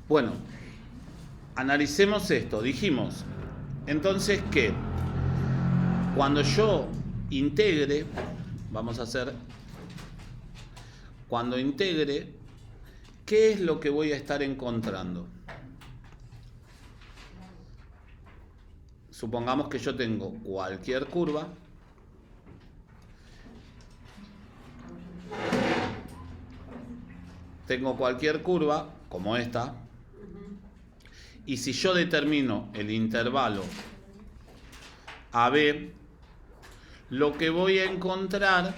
Bueno, analicemos esto. Dijimos, entonces, que cuando yo integre, vamos a hacer, cuando integre, ¿qué es lo que voy a estar encontrando? Supongamos que yo tengo cualquier curva como esta, y si yo determino el intervalo AB, lo que voy a encontrar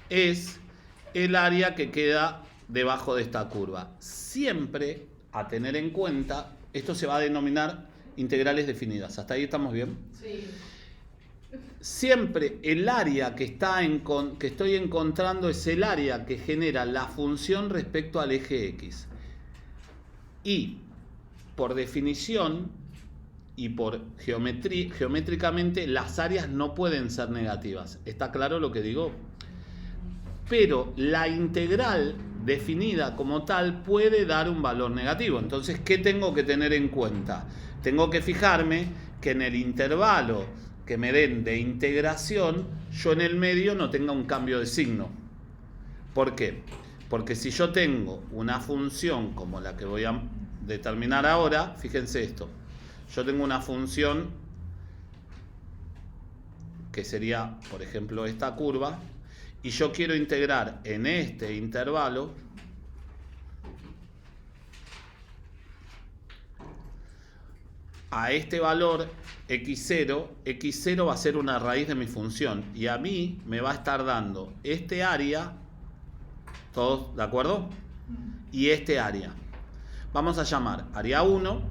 es el área que queda debajo de esta curva. Siempre a tener en cuenta, esto se va a denominar integrales definidas. ¿Hasta ahí estamos bien? Sí. Siempre el área que estoy encontrando es el área que genera la función respecto al eje X. Y por definición y por geométricamente las áreas no pueden ser negativas. ¿Está claro lo que digo? Pero la integral definida como tal puede dar un valor negativo. Entonces, ¿qué tengo que tener en cuenta? Tengo que fijarme que en el intervalo que me den de integración, yo en el medio no tenga un cambio de signo. ¿Por qué? Porque si yo tengo una función como la que voy a determinar ahora, fíjense esto, yo tengo una función que sería, por ejemplo, esta curva, y yo quiero integrar en este intervalo a este valor x0, x0 va a ser una raíz de mi función, y a mí me va a estar dando este área, ¿todos de acuerdo? Y este área. Vamos a llamar área 1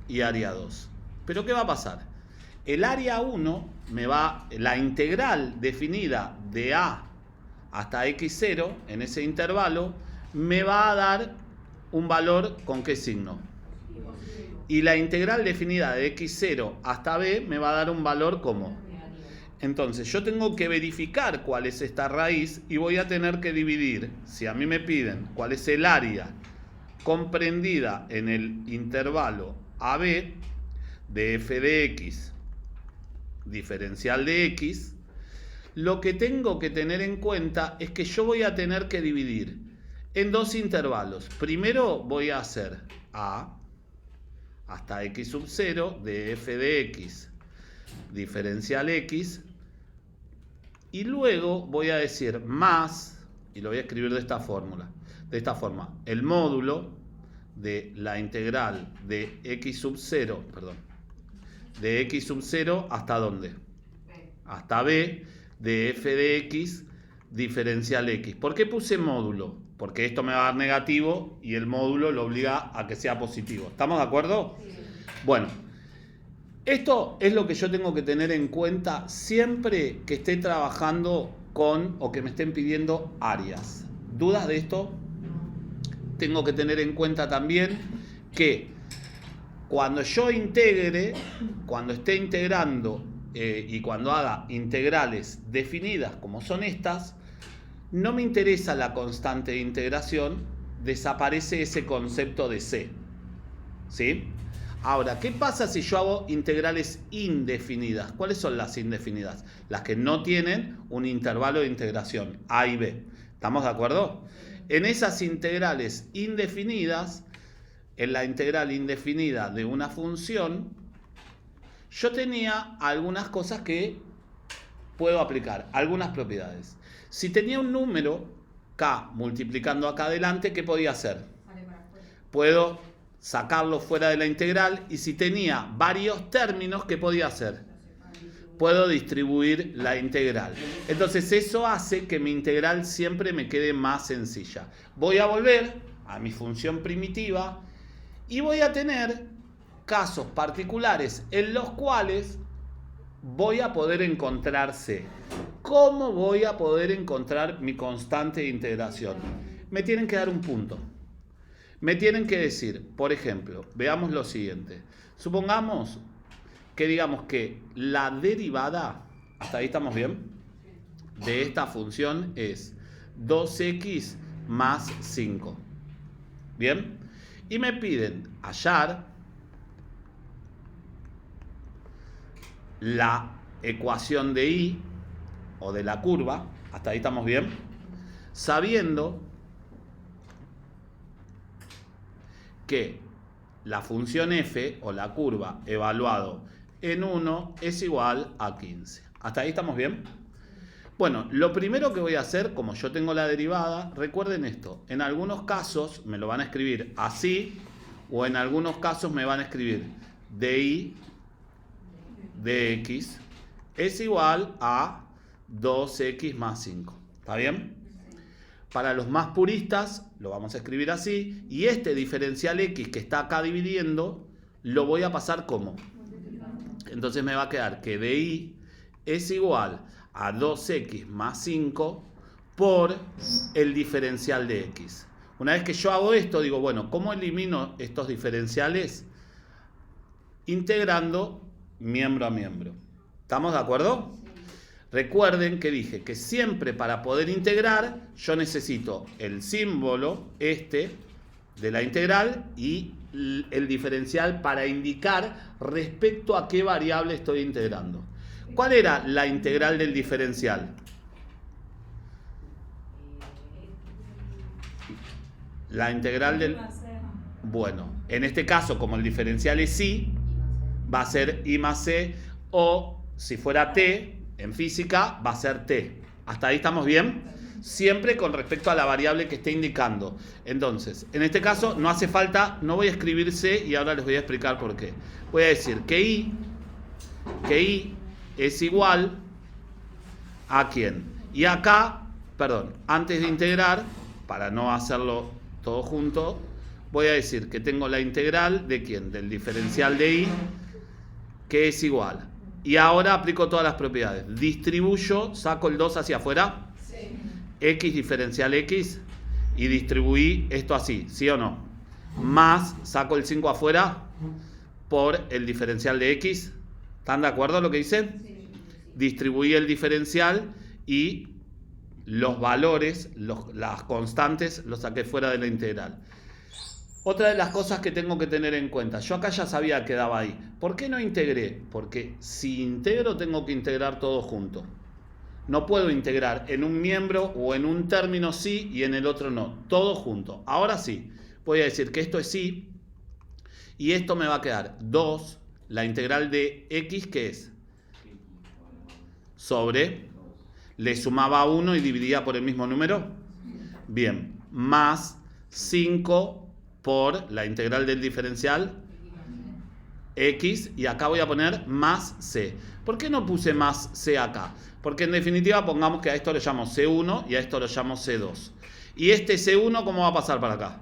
y área 2. ¿Pero qué va a pasar? El área 1 la integral definida de A hasta x0 en ese intervalo me va a dar un valor ¿con qué signo? Y la integral definida de x0 hasta b me va a dar un valor como. Entonces yo tengo que verificar cuál es esta raíz y voy a tener que dividir, si a mí me piden cuál es el área comprendida en el intervalo AB de f de x diferencial de x, lo que tengo que tener en cuenta es que yo voy a tener que dividir en dos intervalos. Primero voy a hacer A hasta x sub 0 de f de x diferencial x, y luego voy a decir más, y lo voy a escribir de esta forma, el módulo de la integral de x sub 0, de x sub 0 hasta ¿dónde? B. Hasta b de f de x diferencial x. ¿Por qué puse módulo? Porque esto me va a dar negativo y el módulo lo obliga a que sea positivo. ¿Estamos de acuerdo? Sí. Bueno, esto es lo que yo tengo que tener en cuenta siempre que esté trabajando con o que me estén pidiendo áreas. ¿Dudas de esto? Tengo que tener en cuenta también que cuando yo integre, cuando esté integrando y cuando haga integrales definidas como son estas, no me interesa la constante de integración, desaparece ese concepto de C. ¿Sí? Ahora, ¿qué pasa si yo hago integrales indefinidas? ¿Cuáles son las indefinidas? Las que no tienen un intervalo de integración, A y B. ¿Estamos de acuerdo? En esas integrales indefinidas, en la integral indefinida de una función, yo tenía algunas cosas que puedo aplicar, algunas propiedades. Si tenía un número, k, multiplicando acá adelante, ¿qué podía hacer? Vale, para afuera. Puedo sacarlo fuera de la integral, y si tenía varios términos, ¿qué podía hacer? Puedo distribuir la integral. Entonces eso hace que mi integral siempre me quede más sencilla. Voy a volver a mi función primitiva y voy a tener casos particulares en los cuales voy a poder encontrar C. ¿Cómo voy a poder encontrar mi constante de integración? Me tienen que dar un punto. Me tienen que decir, por ejemplo, veamos lo siguiente. Supongamos que digamos que la derivada, hasta ahí estamos bien, de esta función es 2x más 5. Bien. Y me piden hallar la ecuación de y o de la curva. Hasta ahí estamos bien. Sabiendo que la función f o la curva evaluado en 1 es igual a 15. ¿Hasta ahí estamos bien? Bueno, lo primero que voy a hacer, como yo tengo la derivada, recuerden esto, en algunos casos me lo van a escribir así, o en algunos casos me van a escribir dy de x es igual a 2x más 5. ¿Está bien? Para los más puristas lo vamos a escribir así, y este diferencial x que está acá dividiendo, lo voy a pasar como. Entonces me va a quedar que dy es igual a 2x más 5 por el diferencial de x. Una vez que yo hago esto, digo, bueno, ¿cómo elimino estos diferenciales? Integrando miembro a miembro. ¿Estamos de acuerdo? Recuerden que dije que siempre para poder integrar yo necesito el símbolo de la integral y el diferencial para indicar respecto a qué variable estoy integrando. ¿Cuál era la integral del diferencial? La integral del... Bueno, en este caso, como el diferencial es y, va a ser i más c, o si fuera t, en física, va a ser t. ¿Hasta ahí estamos bien? Siempre con respecto a la variable que esté indicando. Entonces, en este caso no hace falta, no voy a escribir c y ahora les voy a explicar por qué. Voy a decir que i es igual a ¿quién? Y acá, perdón, antes de integrar, para no hacerlo todo junto, voy a decir que tengo la integral de ¿quién? Del diferencial de i, que es igual. Y ahora aplico todas las propiedades. Distribuyo, saco el 2 hacia afuera. Sí. X diferencial x. Y distribuí esto así, ¿sí o no? Más, saco el 5 afuera por el diferencial de x. ¿Están de acuerdo lo que hice? Sí. Distribuí el diferencial y los valores, las constantes, los saqué fuera de la integral. Otra de las cosas que tengo que tener en cuenta, yo acá ya sabía que daba ahí. ¿Por qué no integré? Porque si integro tengo que integrar todo junto. No puedo integrar en un miembro o en un término sí y en el otro no. Todo junto. Ahora sí, voy a decir que esto es sí y esto me va a quedar 2, la integral de x, ¿qué es? Sobre, le sumaba 1 y dividía por el mismo número. Bien, más 5 por la integral del diferencial x, y acá voy a poner más c. ¿Por qué no puse más c acá? Porque en definitiva pongamos que a esto lo llamo c1 y a esto lo llamo c2. Y este c1, ¿cómo va a pasar para acá?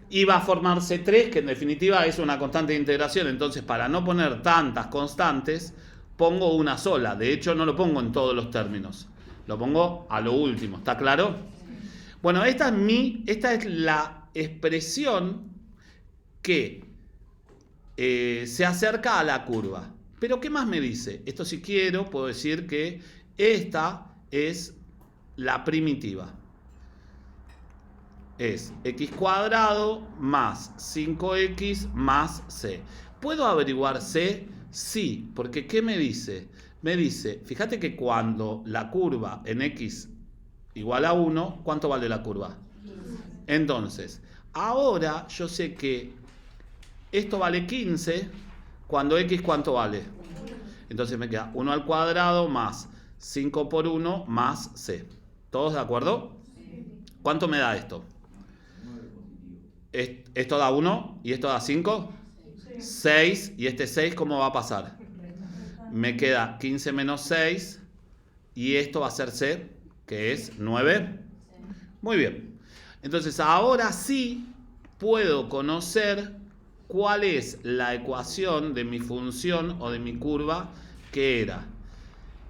Y va a formar c3, que en definitiva es una constante de integración. Entonces, para no poner tantas constantes, pongo una sola. De hecho, no lo pongo en todos los términos. Lo pongo a lo último. ¿Está claro? Bueno, esta es la expresión que se acerca a la curva. Pero ¿qué más me dice? Esto, si quiero, puedo decir que esta es la primitiva. Es x cuadrado más 5x más c. ¿Puedo averiguar c? Sí, porque ¿qué me dice? Me dice, fíjate que cuando la curva en x igual a 1, ¿cuánto vale la curva? Entonces, ahora yo sé que esto vale 15, cuando x, ¿cuánto vale? Entonces me queda 1 al cuadrado más 5 por 1 más c. ¿Todos de acuerdo? ¿Cuánto me da esto? ¿Esto da 1 y esto da 5? 6, y este 6, ¿cómo va a pasar? Me queda 15 menos 6, y esto va a ser c, que es 9. Muy bien. Entonces, ahora sí puedo conocer cuál es la ecuación de mi función o de mi curva, que era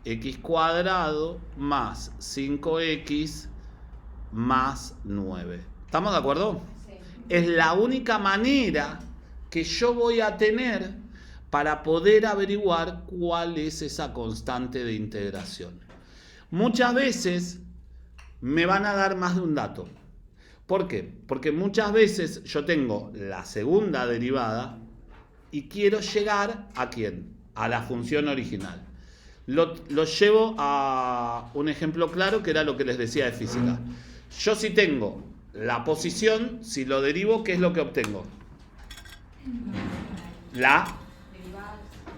x cuadrado más 5x más 9. ¿Estamos de acuerdo? Sí. Es la única manera que yo voy a tener para poder averiguar cuál es esa constante de integración. Muchas veces me van a dar más de un dato. ¿Por qué? Porque muchas veces yo tengo la segunda derivada y quiero llegar ¿a quién? A la función original. Lo llevo a un ejemplo claro que era lo que les decía de física. Yo si tengo la posición, si lo derivo, ¿qué es lo que obtengo?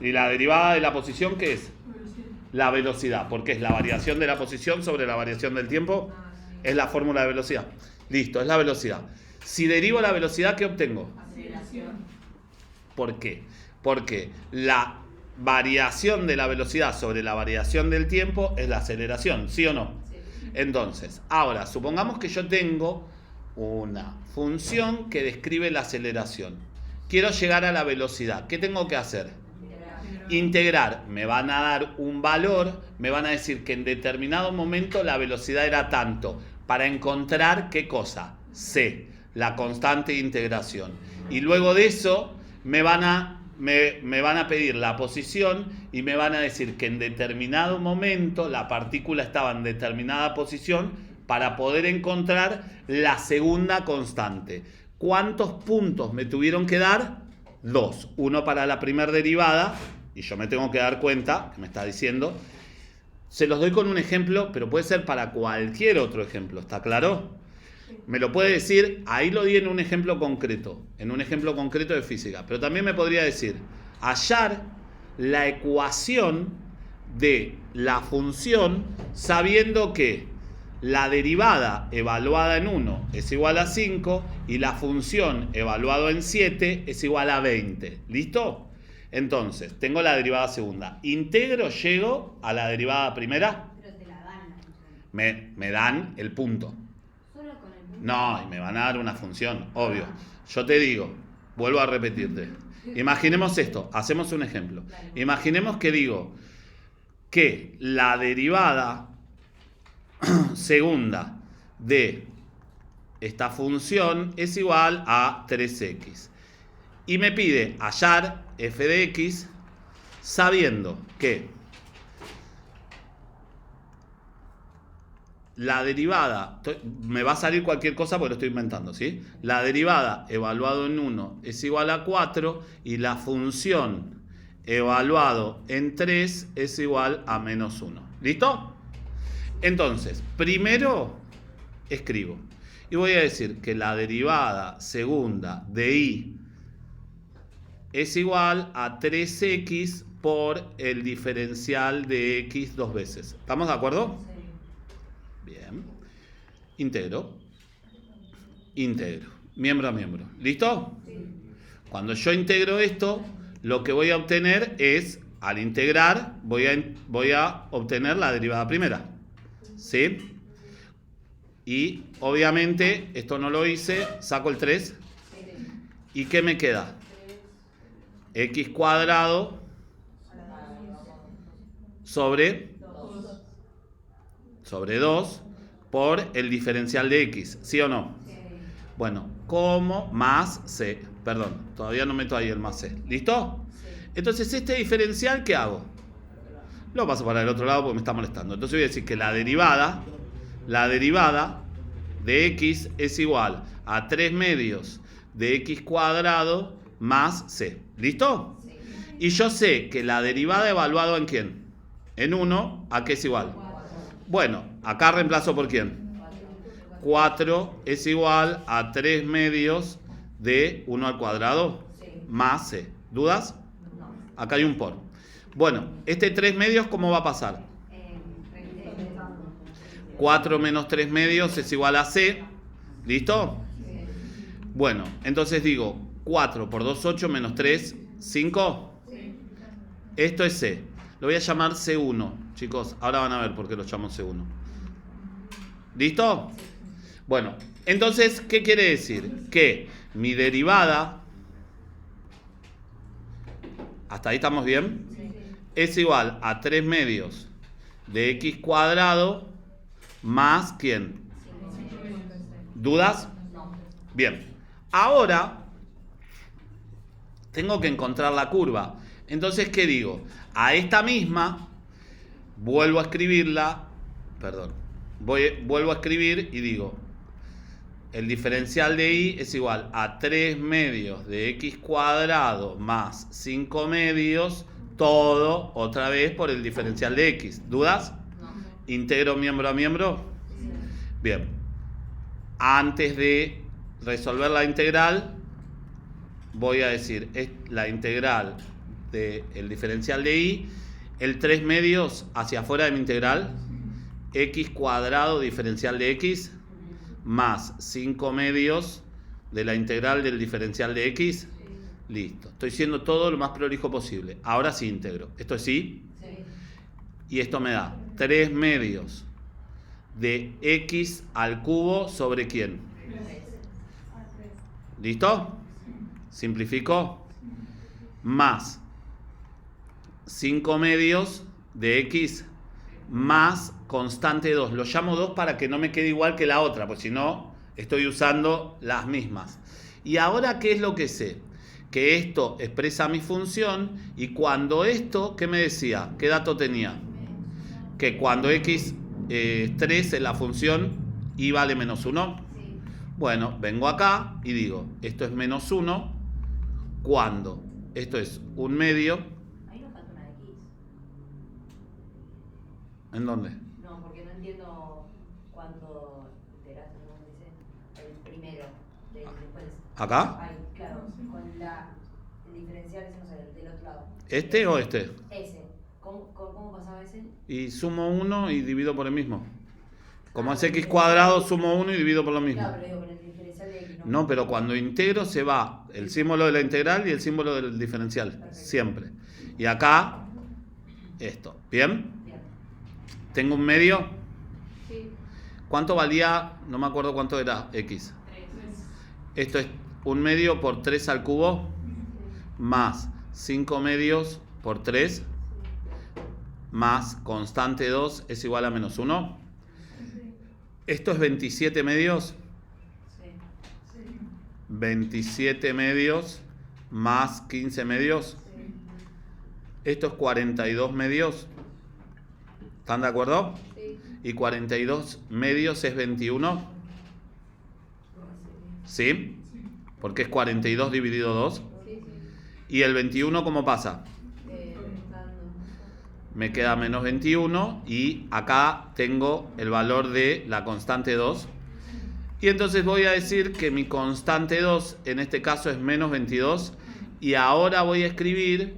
¿Y la derivada de la posición qué es? La velocidad, porque es la variación de la posición sobre la variación del tiempo. Es la fórmula de velocidad. Listo, es la velocidad. Si derivo la velocidad, ¿qué obtengo? Aceleración. ¿Por qué? Porque la variación de la velocidad sobre la variación del tiempo es la aceleración, ¿sí o no? Sí. Entonces, ahora, supongamos que yo tengo una función que describe la aceleración. Quiero llegar a la velocidad. ¿Qué tengo que hacer? Integrar. Me van a dar un valor, me van a decir que en determinado momento la velocidad era tanto, para encontrar ¿qué cosa? C, la constante de integración. Y luego de eso me van a pedir la posición y me van a decir que en determinado momento la partícula estaba en determinada posición para poder encontrar la segunda constante. ¿Cuántos puntos me tuvieron que dar? 2. Uno para la primera derivada, y yo me tengo que dar cuenta, que me está diciendo. Se los doy con un ejemplo, pero puede ser para cualquier otro ejemplo, ¿está claro? Me lo puede decir, ahí lo di en un ejemplo concreto de física, pero también me podría decir, hallar la ecuación de la función sabiendo que la derivada evaluada en 1 es igual a 5 y la función evaluada en 7 es igual a 20. ¿Listo? Entonces, tengo la derivada segunda. Integro, llego a la derivada primera. Pero te la dan la función. Me dan el punto. Solo con el punto. No, y me van a dar una función, obvio. Yo te digo, vuelvo a repetirte. Imaginemos esto, hacemos un ejemplo. Imaginemos que digo que la derivada segunda de esta función es igual a 3x. Y me pide hallar f de x sabiendo que la derivada, me va a salir cualquier cosa porque lo estoy inventando, ¿sí? La derivada evaluado en 1 es igual a 4 y la función evaluado en 3 es igual a menos 1. ¿Listo? Entonces, primero escribo y voy a decir que la derivada segunda de y es igual a 3x por el diferencial de x dos veces. ¿Estamos de acuerdo? Sí. Bien. Integro. Miembro a miembro. ¿Listo? Sí. Cuando yo integro esto, lo que voy a obtener es, al integrar, voy a obtener la derivada primera. ¿Sí? Y obviamente, esto no lo hice, saco el 3. ¿Y qué me queda? X cuadrado sobre 2 por el diferencial de x, ¿sí o no? Sí. Bueno, como más c, perdón, todavía no meto ahí el más c, ¿listo? Sí. Entonces este diferencial, ¿qué hago? Lo paso para el otro lado porque me está molestando. Entonces voy a decir que la derivada de x es igual a 3 medios de x cuadrado más c, ¿listo? Sí. Y yo sé que la derivada evaluado en quién, en 1, ¿a qué es igual? Bueno, acá reemplazo por quién. 4 es igual a 3 medios de 1 al cuadrado más c. ¿Dudas? No. Acá hay un por. Bueno, este 3 medios, ¿cómo va a pasar? 4 menos 3 medios es igual a c. ¿Listo? Bueno, entonces digo 4 por 2, 8 menos 3, 5. Esto es c. Lo voy a llamar C1, chicos. Ahora van a ver por qué lo llamo C1. ¿Listo? Bueno, entonces, ¿qué quiere decir? Que mi derivada, ¿hasta ahí estamos bien? Es igual a 3 medios de x cuadrado más ¿quién? ¿Dudas? No. Bien. Ahora tengo que encontrar la curva. Entonces, ¿qué digo? A esta misma vuelvo a escribirla, vuelvo a escribir y digo el diferencial de y es igual a 3 medios de x cuadrado más 5 medios, todo otra vez por el diferencial de x. ¿Dudas? No. ¿Integro miembro a miembro? Bien. Antes de resolver la integral, voy a decir, es la integral del diferencial de y, el 3 medios hacia afuera de mi integral, x cuadrado diferencial de x, más 5 medios de la integral del diferencial de x. Listo. Estoy siendo todo lo más prolijo posible. Ahora sí integro. ¿Esto es sí? Sí. Y esto me da 3 medios de x al cubo sobre ¿quién? ¿Listo? Simplifico. Más 5 medios de x más constante 2. Lo llamo 2 para que no me quede igual que la otra, porque si no, estoy usando las mismas. Y ahora, ¿qué es lo que sé? Que esto expresa mi función y cuando esto, ¿qué me decía? ¿Qué dato tenía? Que cuando x 3 en la función y vale menos 1. Sí. Bueno, vengo acá y digo, esto es menos 1 cuando esto es un medio. Ahí nos falta una de X. ¿En dónde? No, porque no entiendo cuánto integraste, ¿cómo se dice? El primero. Después. ¿Acá? Ahí, claro. Con el diferencial ese, no sé, del otro lado. ¿Este o este? Ese. ¿Cómo pasaba ese? Y sumo 1 y divido por el mismo. Como es x cuadrado, sumo 1 y divido por lo mismo. Claro, pero digo, con el diferencial de X, No, pero cuando integro se va el símbolo de la integral y el símbolo del diferencial. Perfecto. Siempre. Y acá, esto. ¿Bien? Bien. ¿Tengo un medio? Sí. ¿Cuánto valía? No me acuerdo cuánto era x. 3. Esto es un medio por 3 al cubo más 5 medios por 3 más constante 2 es igual a menos 1. Esto es 27 medios. Sí. 27 medios más 15 medios. Sí. Esto es 42 medios. ¿Están de acuerdo? Sí. Y 42 medios es 21. ¿Sí? Porque es 42 dividido 2. Sí, sí. ¿Y el 21 cómo pasa? Restando. Me queda menos 21 y acá tengo el valor de la constante 2. Y entonces voy a decir que mi constante 2 en este caso es menos 22. Y ahora voy a escribir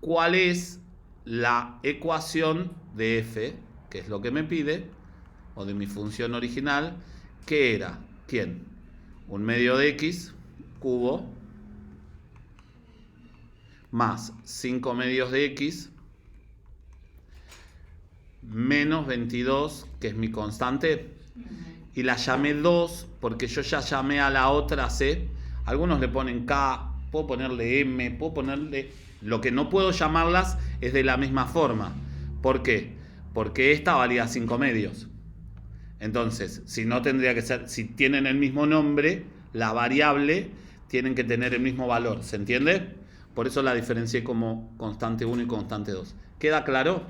cuál es la ecuación de f, que es lo que me pide, o de mi función original, que era, ¿quién? Un medio de x cubo más 5 medios de x menos 22, que es mi constante, y la llamé 2 porque yo ya llamé a la otra c. Algunos le ponen k, puedo ponerle m, puedo ponerle... Lo que no puedo llamarlas es de la misma forma. ¿Por qué? Porque esta valía 5 medios. Entonces, si no tendría que ser, si tienen el mismo nombre, la variable tienen que tener el mismo valor. ¿Se entiende? Por eso la diferencié como constante 1 y constante 2. ¿Queda claro?